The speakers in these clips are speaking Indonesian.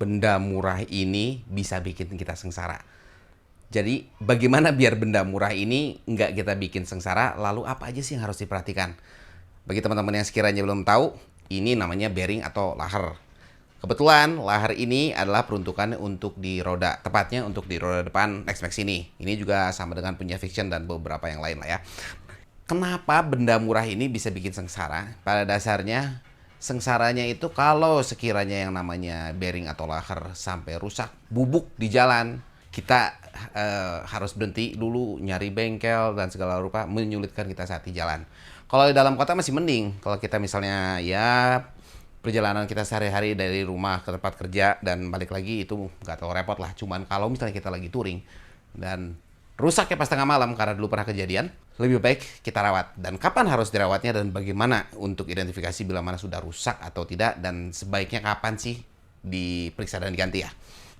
benda murah ini bisa bikin kita sengsara. Jadi bagaimana biar benda murah ini nggak kita bikin sengsara, lalu apa aja sih yang harus diperhatikan? Bagi teman-teman yang sekiranya belum tahu, ini namanya bearing atau laher. Kebetulan laher ini adalah peruntukannya untuk di roda, tepatnya untuk di roda depan X-Max ini. Ini juga sama dengan punya Fiction dan beberapa yang lain lah ya. Kenapa benda murah ini bisa bikin sengsara? Pada dasarnya, sengsaranya itu kalau sekiranya yang namanya bearing atau laher sampai rusak, bubuk di jalan, kita harus berhenti dulu nyari bengkel dan segala rupa, menyulitkan kita saat di jalan. Kalau di dalam kota masih mending. Kalau kita misalnya ya perjalanan kita sehari-hari dari rumah ke tempat kerja dan balik lagi itu nggak terlalu repot lah. Cuman kalau misalnya kita lagi touring dan rusak ya pas tengah malam karena dulu pernah kejadian, lebih baik kita rawat. Dan kapan harus dirawatnya dan bagaimana untuk identifikasi bila mana sudah rusak atau tidak dan sebaiknya kapan sih diperiksa dan diganti ya.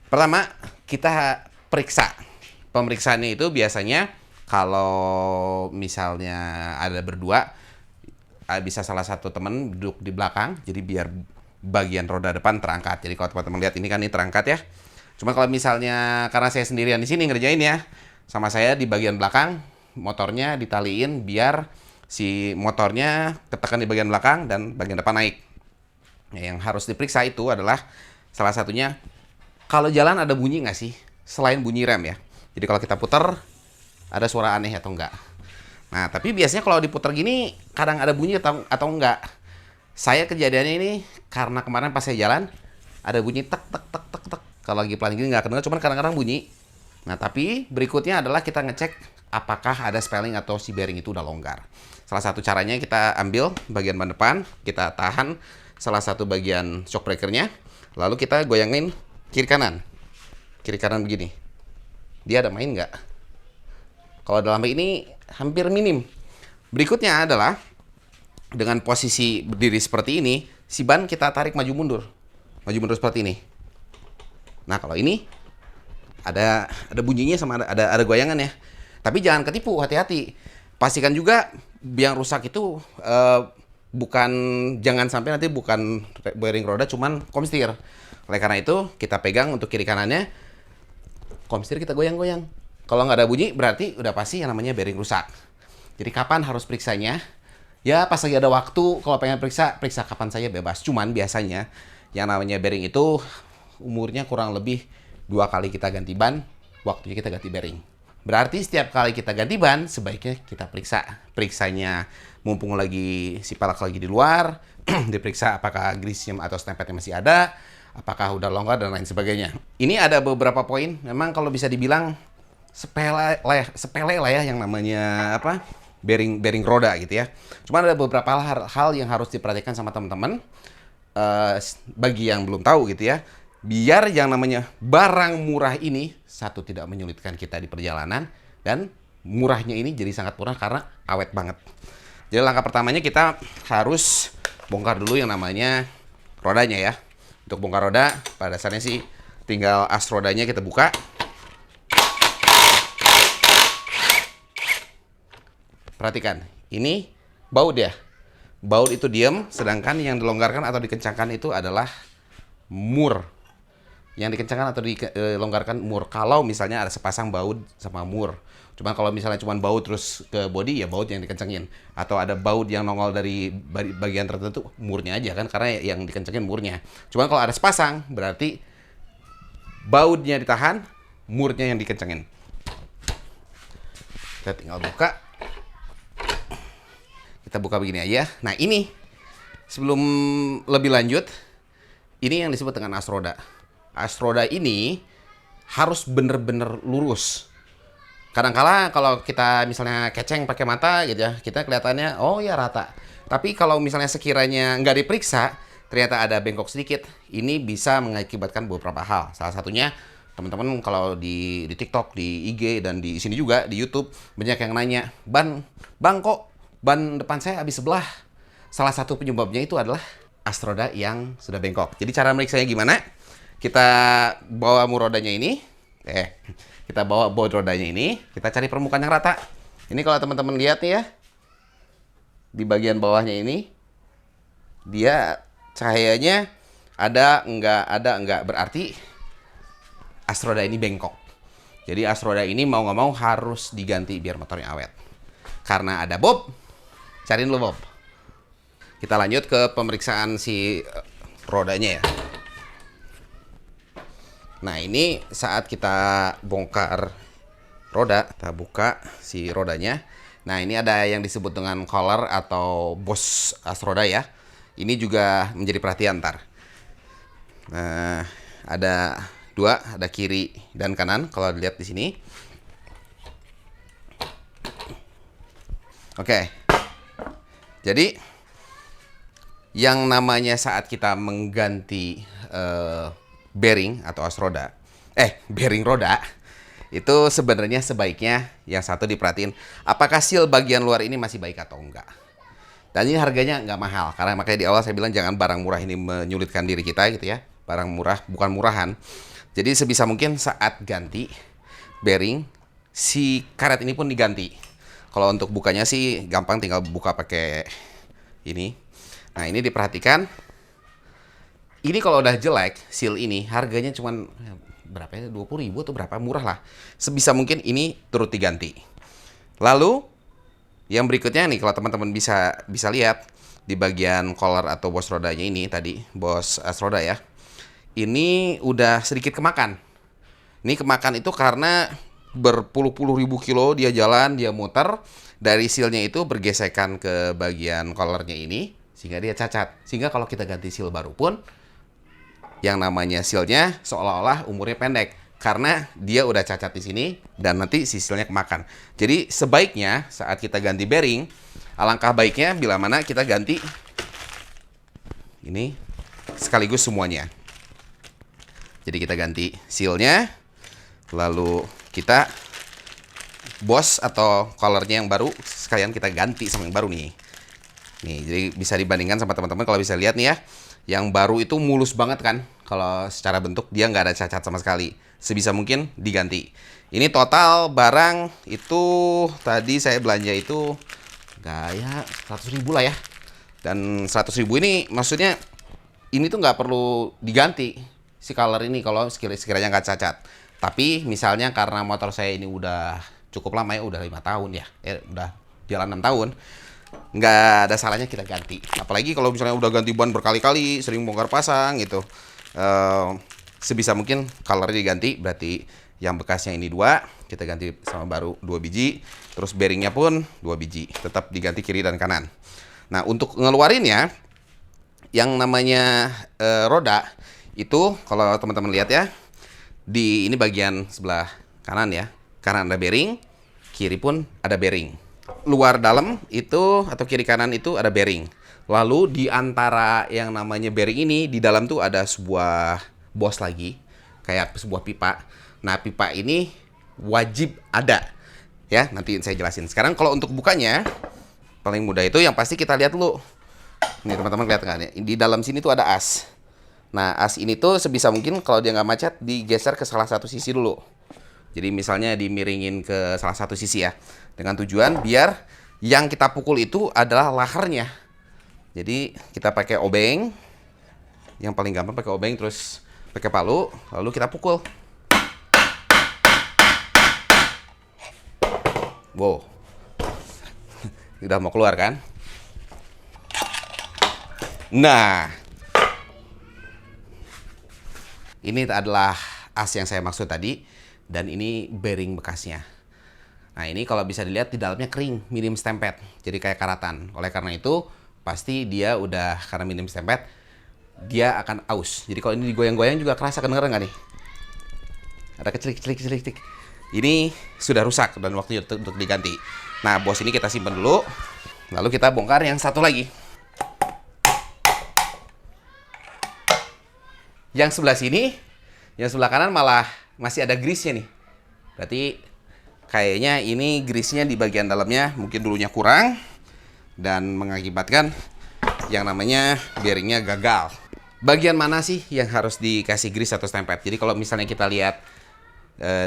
Pertama, kita periksa. Pemeriksaannya itu biasanya kalau misalnya ada berdua, bisa salah satu teman duduk di belakang, jadi biar bagian roda depan terangkat. Jadi kalau teman-teman lihat ini kan ini terangkat ya. Cuma kalau misalnya karena saya sendirian di sini ngerjain ya, sama saya di bagian belakang, motornya ditaliin biar si motornya ketekan di bagian belakang dan bagian depan naik. Nah, yang harus diperiksa itu adalah salah satunya kalau jalan ada bunyi nggak sih selain bunyi rem ya. Jadi kalau kita putar ada suara aneh atau enggak. Nah, tapi biasanya kalau diputar gini kadang ada bunyi atau enggak. Saya kejadiannya ini karena kemarin pas saya jalan ada bunyi tek tek tek tek tek. Kalau lagi pelan gini nggak kedengar, cuman kadang-kadang bunyi. Nah, tapi berikutnya adalah kita ngecek apakah ada spelling atau si bearing itu udah longgar. Salah satu caranya kita ambil bagian ban depan, kita tahan salah satu bagian shock breakernya, lalu kita goyangin kiri kanan. Kiri kanan begini. Dia ada main nggak? Kalau dalam ini hampir minim. Berikutnya adalah dengan posisi berdiri seperti ini, si ban kita tarik maju mundur. Maju mundur seperti ini. Nah, kalau ini ada bunyinya sama ada goyangan ya. Tapi jangan ketipu, hati-hati. Pastikan juga yang rusak itu bukan, jangan sampai nanti bukan bearing roda cuman komstir. Oleh karena itu, kita pegang untuk kiri kanannya, komstir kita goyang-goyang. Kalau nggak ada bunyi, berarti udah pasti yang namanya bearing rusak. Jadi kapan harus periksanya? Ya pas lagi ada waktu, kalau pengen periksa kapan saja bebas. Cuman biasanya yang namanya bearing itu umurnya kurang lebih 2 kali kita ganti ban, waktunya kita ganti bearing. Berarti setiap kali kita ganti ban, sebaiknya kita periksa. Periksanya mumpung lagi si pelek lagi di luar, diperiksa apakah grease atau stempetnya masih ada, apakah udah longgar dan lain sebagainya. Ini ada beberapa poin, memang kalau bisa dibilang sepele lah ya yang namanya apa bearing roda gitu ya. Cuma ada beberapa hal yang harus diperhatikan sama teman-teman bagi yang belum tahu gitu ya. Biar yang namanya barang murah ini satu tidak menyulitkan kita di perjalanan dan murahnya ini jadi sangat murah karena awet banget. Jadi langkah pertamanya kita harus bongkar dulu yang namanya rodanya ya. Untuk bongkar roda pada dasarnya sih tinggal as rodanya kita buka. Perhatikan, ini baut ya. Baut itu diam, sedangkan yang dilonggarkan atau dikencangkan itu adalah mur. Yang dikencangkan atau dilonggarkan mur. Kalau misalnya ada sepasang baut sama mur. Cuma kalau misalnya cuma baut terus ke bodi, ya baut yang dikencangin. Atau ada baut yang nongol dari bagian tertentu, murnya aja kan, karena yang dikencangin murnya. Cuma kalau ada sepasang, berarti bautnya ditahan, murnya yang dikencangin. Kita tinggal buka. Kita buka begini aja. Nah ini, sebelum lebih lanjut, ini yang disebut dengan as roda. As roda ini harus bener-bener lurus. Kadang-kala kalau kita misalnya keceng pakai mata gitu ya, kita kelihatannya oh ya rata. Tapi kalau misalnya sekiranya nggak diperiksa, ternyata ada bengkok sedikit, ini bisa mengakibatkan beberapa hal. Salah satunya teman-teman kalau di TikTok, di IG dan di sini juga di YouTube banyak yang nanya, bang kok ban depan saya habis sebelah. Salah satu penyebabnya itu adalah as roda yang sudah bengkok. Jadi cara meriksanya gimana? Kita bawa rodanya ini, kita bawa baut rodanya ini, kita cari permukaan yang rata. Ini kalau teman-teman lihat nih ya, di bagian bawahnya ini, dia cahayanya Ada enggak, berarti as roda ini bengkok. Jadi as roda ini mau nggak mau harus diganti biar motornya awet. Karena ada Bob, cariin lo Bob. Kita lanjut ke pemeriksaan si rodanya ya. Nah ini saat kita bongkar roda, kita buka si rodanya. Nah ini ada yang disebut dengan collar atau bos as roda ya. Ini juga menjadi perhatian ntar. Nah ada dua, ada kiri dan kanan kalau dilihat di sini. Oke. Jadi yang namanya saat kita mengganti bearing atau as roda, bearing roda, itu sebenarnya sebaiknya yang satu diperhatiin, apakah seal bagian luar ini masih baik atau enggak. Dan ini harganya nggak mahal, karena makanya di awal saya bilang jangan barang murah ini menyulitkan diri kita gitu ya. Barang murah bukan murahan. Jadi sebisa mungkin saat ganti bearing, si karet ini pun diganti. Kalau untuk bukanya sih gampang, tinggal buka pakai ini. Nah ini diperhatikan. Ini kalau udah jelek, seal ini harganya cuman berapa ya? 20.000 atau berapa, murah lah. Sebisa mungkin ini turut diganti. Lalu yang berikutnya nih, kalau teman-teman bisa lihat di bagian collar atau bos rodanya ini tadi, bos as roda ya. Ini udah sedikit kemakan. Ini kemakan itu karena berpuluh-puluh ribu kilo dia jalan, dia muter, dari sealnya itu bergesekan ke bagian collarnya ini sehingga dia cacat. Sehingga kalau kita ganti seal baru pun yang namanya sealnya seolah-olah umurnya pendek karena dia udah cacat di sini dan nanti si sealnya kemakan. Jadi sebaiknya saat kita ganti bearing, alangkah baiknya bila mana kita ganti ini sekaligus semuanya. Jadi kita ganti sealnya, lalu kita bos atau collarnya yang baru sekalian kita ganti sama yang baru nih. Nih, jadi bisa dibandingkan sama teman-teman kalau bisa lihat nih ya. Yang baru itu mulus banget kan. Kalau secara bentuk dia nggak ada cacat sama sekali. Sebisa mungkin diganti. Ini total barang itu tadi saya belanja itu gaya 100.000 lah ya. Dan 100.000 ini maksudnya ini tuh nggak perlu diganti si color ini kalau sekiranya nggak cacat. Tapi misalnya karena motor saya ini udah cukup lama ya, udah 5 tahun ya. Udah jalan 6 tahun. Nggak ada salahnya kita ganti. Apalagi kalau misalnya udah ganti ban berkali-kali, sering bongkar pasang gitu. Sebisa mungkin colornya diganti, berarti yang bekasnya ini 2, kita ganti sama baru 2 biji. Terus bearingnya pun 2 biji, tetap diganti kiri dan kanan. Nah untuk ngeluarinnya, yang namanya roda itu kalau teman-teman lihat ya, di ini bagian sebelah kanan ya, kanan ada bearing, kiri pun ada bearing. Luar dalam itu atau kiri kanan itu ada bearing. Lalu di antara yang namanya bearing ini, di dalam tuh ada sebuah bos lagi, kayak sebuah pipa. Nah pipa ini wajib ada ya, nanti saya jelasin. Sekarang kalau untuk bukanya paling mudah itu yang pasti kita lihat dulu. Nih teman-teman lihat kan ya, di dalam sini tuh ada as. Nah as ini tuh sebisa mungkin kalau dia nggak macet digeser ke salah satu sisi dulu. Jadi misalnya dimiringin ke salah satu sisi ya, dengan tujuan biar yang kita pukul itu adalah laharnya. Jadi kita pakai obeng, yang paling gampang pakai obeng, terus pakai palu, lalu kita pukul. Wow, udah mau keluar kan? Nah, ini adalah as yang saya maksud tadi, dan ini bearing bekasnya. Nah ini kalau bisa dilihat di dalamnya kering, minim stempet, jadi kayak karatan. Oleh karena itu pasti dia udah, karena minim stempet, dia akan aus. Jadi kalau ini digoyang-goyang juga kerasa, kedengeran nggak nih? Ada kecelik-kecelik. Ini sudah rusak dan waktunya untuk diganti. Nah bos ini kita simpan dulu, lalu kita bongkar yang satu lagi. Yang sebelah sini, yang sebelah kanan malah masih ada grease-nya nih. Berarti kayaknya ini grease-nya di bagian dalamnya mungkin dulunya kurang dan mengakibatkan yang namanya bearingnya gagal. Bagian mana sih yang harus dikasih grease atau stempet? Jadi kalau misalnya kita lihat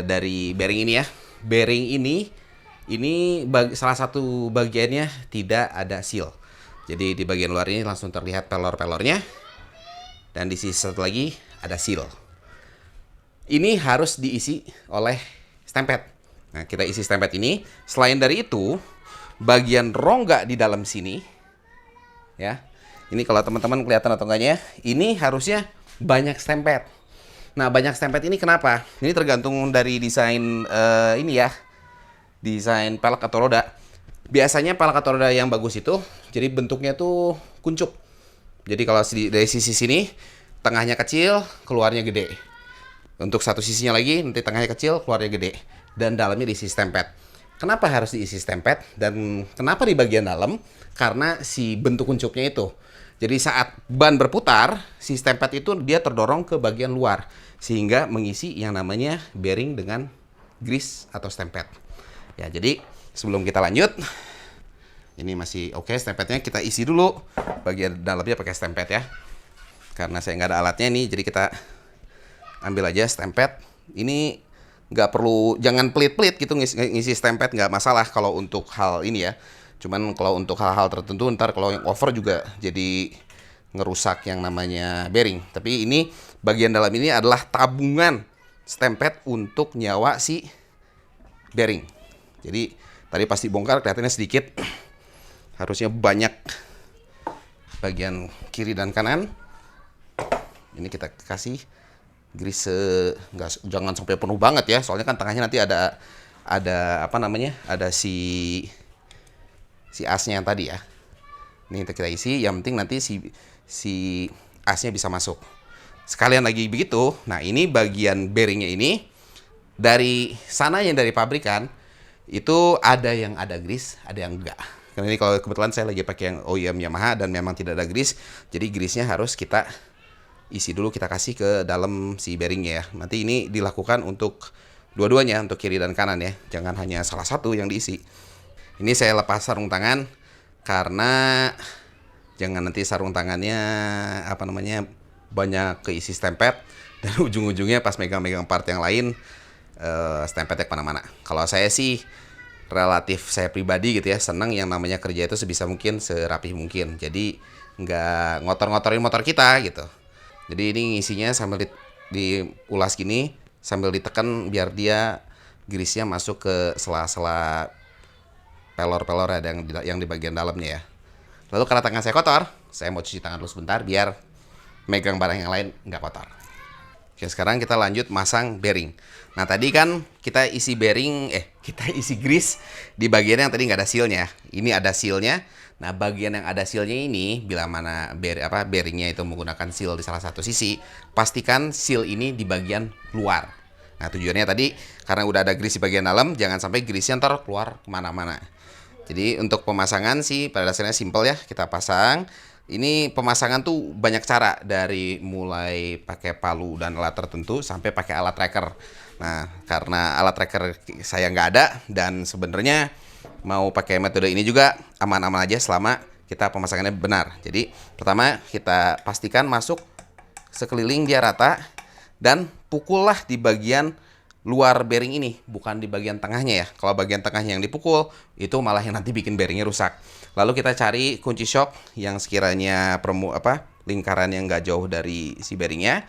dari bearing ini ya, bearing ini salah satu bagiannya tidak ada seal. Jadi di bagian luar ini langsung terlihat pelor-pelornya. dan di sisi satu lagi ada seal. Ini harus diisi oleh stempet. Nah, kita isi stempet ini. Selain dari itu, bagian rongga di dalam sini, ya. Ini kalau teman-teman kelihatan atau enggaknya, ini harusnya banyak stempet. Nah, banyak stempet ini kenapa? Ini tergantung dari desain ini ya, desain pelek atau roda. Biasanya pelek atau roda yang bagus itu, jadi bentuknya tuh kuncup. Jadi kalau dari sisi sini, tengahnya kecil, keluarnya gede. Untuk satu sisinya lagi, nanti tengahnya kecil, keluarnya gede. Dan dalamnya diisi stempet. Kenapa harus diisi stempet? Dan kenapa di bagian dalam? Karena si bentuk kuncupnya itu. Jadi saat ban berputar, si stempet itu dia terdorong ke bagian luar. Sehingga mengisi yang namanya bearing dengan grease atau stempet. Ya, jadi sebelum kita lanjut, ini masih oke stempetnya, kita isi dulu bagian dalamnya pakai stempet ya. Karena saya nggak ada alatnya nih, jadi kita ambil aja stempet. Ini nggak perlu, jangan pelit-pelit gitu ngisi stempet, nggak masalah kalau untuk hal ini ya. Cuman kalau untuk hal-hal tertentu, ntar kalau yang over juga jadi ngerusak yang namanya bearing. Tapi ini bagian dalam ini adalah tabungan stempet untuk nyawa si bearing. Jadi tadi pasti bongkar, kelihatannya sedikit. Harusnya banyak bagian kiri dan kanan. Ini kita kasih grease, jangan sampai penuh banget ya, soalnya kan tengahnya nanti ada apa namanya, ada si asnya yang tadi ya. Ini kita isi, yang penting nanti si asnya bisa masuk. Sekalian lagi begitu, nah ini bagian bearingnya ini dari sana yang dari pabrikan itu ada yang ada grease, ada yang enggak. Karena ini kalau kebetulan saya lagi pakai yang OEM Yamaha dan memang tidak ada grease, jadi grease-nya harus kita isi dulu, kita kasih ke dalam si bearingnya ya. Nanti ini dilakukan untuk dua-duanya, untuk kiri dan kanan ya. Jangan hanya salah satu yang diisi. Ini saya lepas sarung tangan karena jangan nanti sarung tangannya apa namanya banyak keisi stempet dan ujung-ujungnya pas megang-megang part yang lain stempetnya kemana-mana. Kalau saya sih relatif, saya pribadi gitu ya, senang yang namanya kerja itu sebisa mungkin serapih mungkin. Jadi nggak ngotor-ngotorin motor kita gitu. Jadi ini ngisinya sambil diulas gini, sambil ditekan biar dia grease-nya masuk ke sela-sela pelor-pelor ada yang di bagian dalamnya ya. Lalu karena tangan saya kotor, saya mau cuci tangan dulu sebentar biar megang barang yang lain nggak kotor. Oke, sekarang kita lanjut masang bearing. Nah tadi kan kita isi bearing, kita isi grease di bagian yang tadi nggak ada sealnya. Ini ada sealnya. Nah bagian yang ada sealnya ini, bila mana bearingnya itu menggunakan seal di salah satu sisi, pastikan seal ini di bagian luar. Nah tujuannya tadi karena udah ada grease di bagian dalam, jangan sampai grease-nya ntar keluar kemana-mana. Jadi untuk pemasangan sih pada dasarnya simple ya, kita pasang. Ini pemasangan tuh banyak cara, dari mulai pakai palu dan alat tertentu sampai pakai alat tracker. Nah karena alat tracker saya nggak ada dan sebenarnya mau pakai metode ini juga aman-aman aja selama kita pemasangannya benar. Jadi pertama kita pastikan masuk sekeliling dia rata dan pukullah di bagian luar bearing ini, bukan di bagian tengahnya ya. Kalau bagian tengahnya yang dipukul, itu malah yang nanti bikin bearingnya rusak. Lalu kita cari kunci shock yang sekiranya lingkaran yang nggak jauh dari si bearingnya.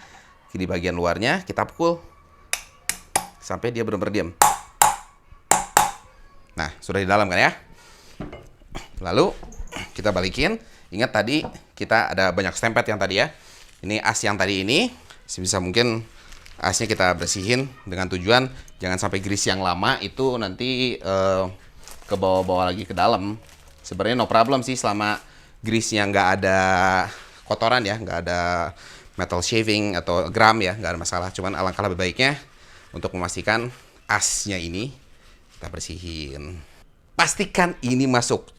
Di bagian luarnya kita pukul sampai dia benar-benar diam. Nah, sudah di dalam kan ya. Lalu kita balikin. Ingat tadi kita ada banyak stempet yang tadi ya. Ini as yang tadi ini sebisa mungkin asnya kita bersihin dengan tujuan jangan sampai grease yang lama itu nanti ke bawah-bawah lagi ke dalam. Sebenarnya no problem sih selama grease-nya nggak ada kotoran ya, nggak ada metal shaving atau gram ya, nggak ada masalah. Cuman alangkah lebih baiknya untuk memastikan asnya ini kita bersihin. Pastikan ini masuk.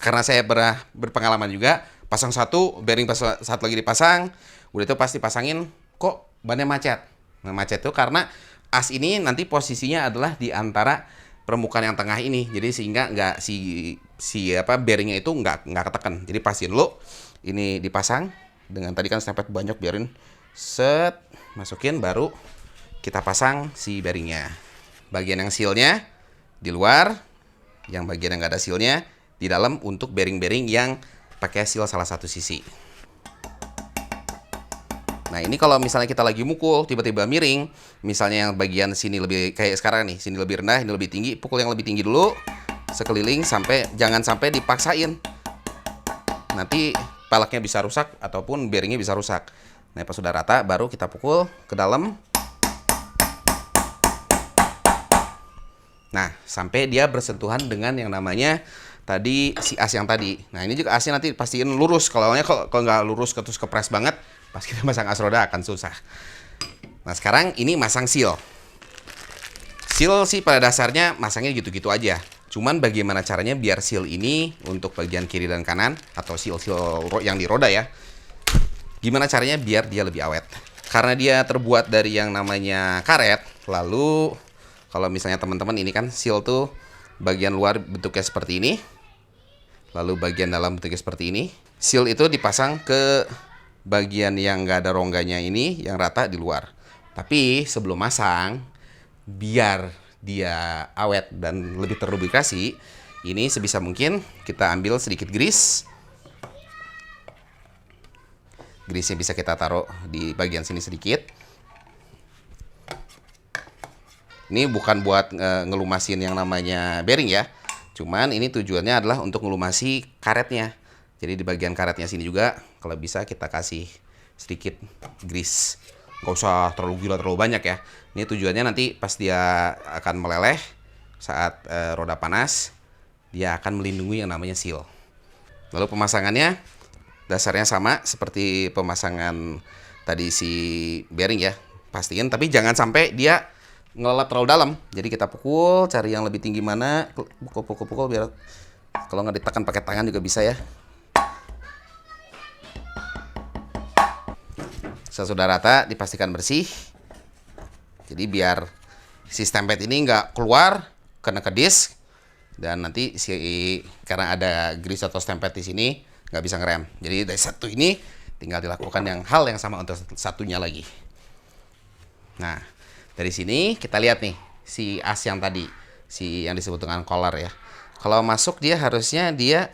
Karena saya berpengalaman juga, pasang satu, bearing satu lagi dipasang, udah itu pasti pasangin kok bannya macet. Nah, macet itu karena as ini nanti posisinya adalah di antara permukaan yang tengah ini. Jadi sehingga nggak bearingnya itu nggak ketekan. Jadi pastiin dulu ini dipasang dengan tadi kan stempet banyak, biarin set masukin baru kita pasang si bearingnya. Bagian yang sealnya di luar, yang bagian yang nggak ada sealnya di dalam untuk bearing-bearing yang pakai seal salah satu sisi. Nah, ini kalau misalnya kita lagi mukul, tiba-tiba miring, misalnya yang bagian sini lebih, kayak sekarang nih, sini lebih rendah, ini lebih tinggi, pukul yang lebih tinggi dulu, sekeliling, jangan sampai dipaksain. Nanti peleknya bisa rusak, ataupun bearingnya bisa rusak. Nah, pas sudah rata, baru kita pukul ke dalam. Nah, sampai dia bersentuhan dengan yang namanya tadi si as yang tadi. Nah, ini juga asnya nanti pastiin lurus. Kalau nggak lurus terus kepres banget, pas kita masang as roda akan susah. Nah, sekarang ini masang seal. Seal sih pada dasarnya masangnya gitu-gitu aja. Cuman bagaimana caranya biar seal ini untuk bagian kiri dan kanan atau seal-seal yang di roda ya. Gimana caranya biar dia lebih awet? Karena dia terbuat dari yang namanya karet, lalu kalau misalnya teman-teman ini kan seal tuh bagian luar bentuknya seperti ini, lalu bagian dalam bentuknya seperti ini. Seal itu dipasang ke bagian yang nggak ada rongganya ini, yang rata di luar. Tapi sebelum masang, biar dia awet dan lebih terlubrikasi, ini sebisa mungkin kita ambil sedikit grease. Grease-nya bisa kita taruh di bagian sini sedikit. Ini bukan buat ngelumasin yang namanya bearing ya. Cuman ini tujuannya adalah untuk ngelumasi karetnya. Jadi di bagian karetnya sini juga kalau bisa kita kasih sedikit grease. Nggak usah terlalu gila, terlalu banyak ya. Ini tujuannya nanti pas dia akan meleleh saat roda panas, dia akan melindungi yang namanya seal. Lalu pemasangannya dasarnya sama seperti pemasangan tadi si bearing ya. Pastiin, tapi jangan sampai dia ngelelap terlalu dalam. Jadi kita pukul, cari yang lebih tinggi mana, pukul biar kalau nggak ditekan pakai tangan juga bisa ya. Sesudah rata, dipastikan bersih. Jadi biar si stempet ini nggak keluar, kena ke disk, dan nanti karena ada grease atau stempet di sini nggak bisa ngerem. Jadi dari satu ini tinggal dilakukan hal yang sama untuk satunya lagi. Nah, dari sini kita lihat nih si as yang tadi, si yang disebut dengan collar ya. Kalau masuk dia harusnya dia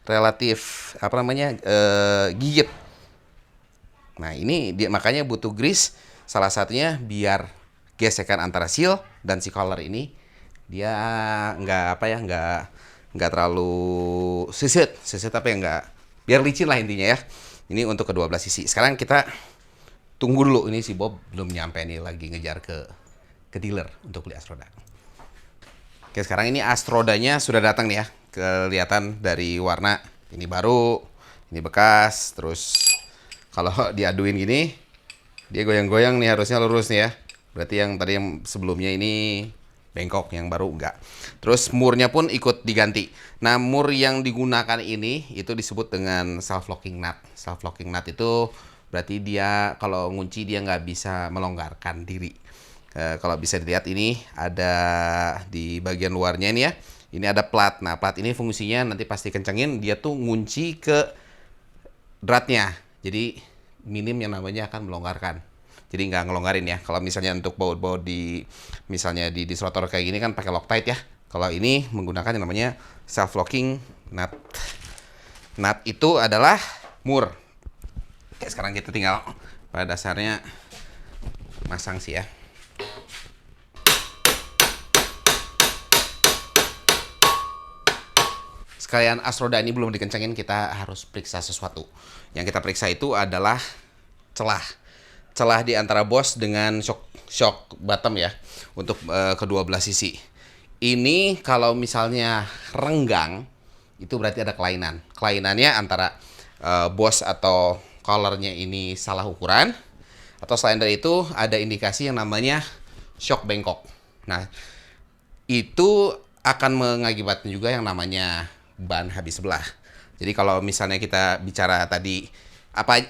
relatif gigit. Nah, ini dia makanya butuh grease, salah satunya biar gesekan antara seal dan si collar ini dia nggak terlalu sisit apa ya, nggak, biar licin lah intinya ya. Ini untuk kedua belah sisi. Sekarang kita tunggu dulu, ini si Bob belum nyampe nih, lagi ngejar ke dealer untuk beli as roda. Oke, sekarang ini as rodanya sudah datang nih ya. Kelihatan dari warna, ini baru, ini bekas. Terus kalau diaduin gini, dia goyang-goyang nih, harusnya lurus nih ya. Berarti yang tadi yang sebelumnya ini bengkok, yang baru enggak. Terus murnya pun ikut diganti. Nah, mur yang digunakan ini itu disebut dengan self-locking nut. Self-locking nut itu berarti dia kalau ngunci dia nggak bisa melonggarkan diri. Kalau bisa dilihat ini ada di bagian luarnya ini ya. Ini ada plat. Nah, plat ini fungsinya nanti pasti kencengin, dia tuh ngunci ke dratnya. Jadi minim yang namanya akan melonggarkan. Jadi nggak ngelonggarin ya. Kalau misalnya untuk baut-baut misalnya di disrotor kayak gini kan pakai Loctite ya. Kalau ini menggunakan yang namanya self-locking nut. Nut itu adalah mur. Oke, sekarang kita tinggal pada dasarnya masang sih ya. Sekalian as roda ini belum dikencengin, kita harus periksa sesuatu. Yang kita periksa itu adalah celah di antara bos dengan shock bottom ya, untuk kedua belah sisi. Ini kalau misalnya renggang, itu berarti ada kelainan. Kelainannya antara bos atau collarnya ini salah ukuran, atau selain dari itu ada indikasi yang namanya shock bengkok. Nah, itu akan mengakibatkan juga yang namanya ban habis sebelah. Jadi kalau misalnya kita bicara tadi,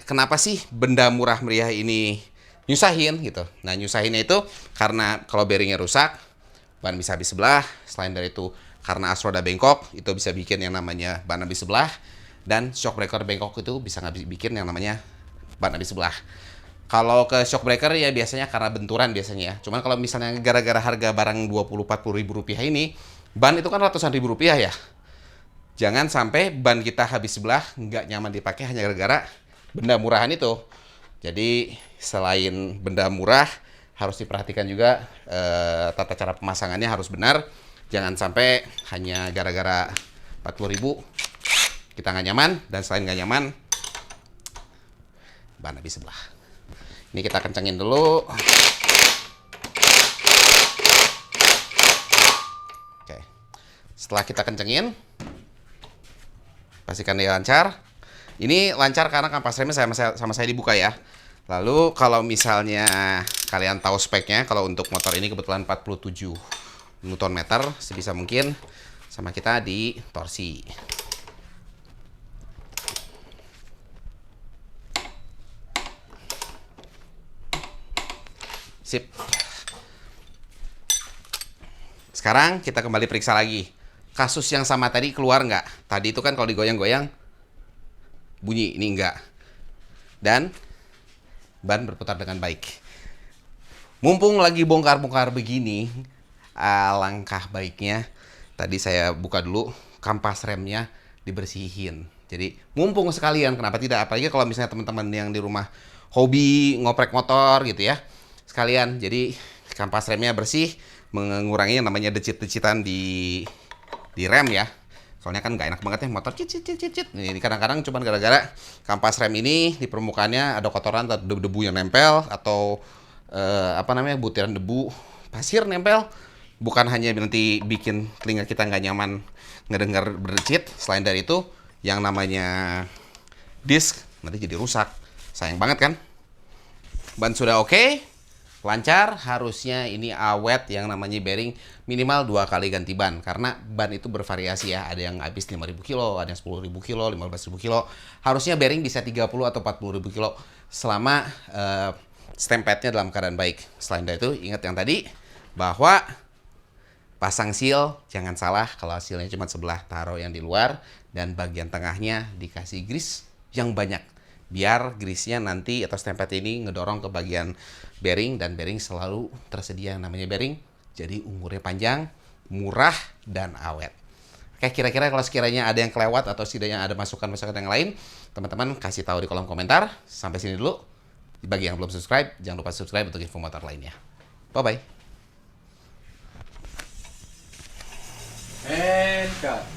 kenapa sih benda murah meriah ini nyusahin gitu. Nah, nyusahinnya itu karena kalau bearingnya rusak, ban bisa habis sebelah. Selain dari itu, karena as roda bengkok, itu bisa bikin yang namanya ban habis sebelah. Dan shock breaker bengkok itu bisa bikin yang namanya ban habis sebelah. Kalau ke shock breaker ya biasanya karena benturan biasanya ya. Cuman kalau misalnya gara-gara harga barang 20-40 ribu rupiah ini, ban itu kan ratusan ribu rupiah ya. Jangan sampai ban kita habis sebelah, nggak nyaman dipakai hanya gara-gara benda murahan itu. Jadi selain benda murah, harus diperhatikan juga tata cara pemasangannya harus benar. Jangan sampai hanya gara-gara 40.000 kita nggak nyaman, dan selain nggak nyaman, ban habis sebelah. Ini kita kencengin dulu. Oke. Setelah kita kencengin, pastikan dia lancar. Ini lancar karena kampas remnya sama saya dibuka ya. Lalu kalau misalnya kalian tahu speknya, kalau untuk motor ini kebetulan 47 Nm, sebisa mungkin sama kita di torsi. Sip. Sekarang kita kembali periksa lagi. Kasus yang sama tadi keluar nggak? Tadi itu kan kalau digoyang-goyang bunyi, ini enggak. Dan ban berputar dengan baik. Mumpung lagi bongkar-bongkar begini, alangkah baiknya tadi saya buka dulu kampas remnya, dibersihin. Jadi mumpung sekalian, kenapa tidak? Apalagi kalau misalnya teman-teman yang di rumah hobi ngoprek motor gitu ya, sekalian. Jadi kampas remnya bersih, mengurangi yang namanya decit-decitan di rem ya. Soalnya kan nggak enak banget ya motor cicit. Ini kadang-kadang cuma gara-gara kampas rem ini di permukaannya ada kotoran atau debu-debu yang nempel, atau butiran debu pasir nempel. Bukan hanya nanti bikin telinga kita nggak nyaman ngedengar berdecit, selain dari itu yang namanya disk nanti jadi rusak. Sayang banget kan. Ban sudah oke, lancar, harusnya ini awet, yang namanya bearing minimal 2 kali ganti ban, karena ban itu bervariasi ya, ada yang habis 5.000 kilo, ada yang 10.000 kilo, 15.000 kilo. Harusnya bearing bisa 30 atau 40.000 kilo selama stem padnya dalam keadaan baik. Selain dari itu, ingat yang tadi bahwa pasang seal jangan salah, kalau sealnya cuma sebelah, taruh yang di luar, dan bagian tengahnya dikasih grease yang banyak, biar grease-nya nanti atau stem pad ini ngedorong ke bagian bearing, dan bearing selalu tersedia yang namanya bearing. Jadi umurnya panjang, murah, dan awet. Oke, kira-kira kalau sekiranya ada yang kelewat atau setidaknya ada masukan-masukan yang lain, teman-teman kasih tahu di kolom komentar. Sampai sini dulu. Bagi yang belum subscribe, jangan lupa subscribe untuk info motor lainnya. Bye-bye. And cut.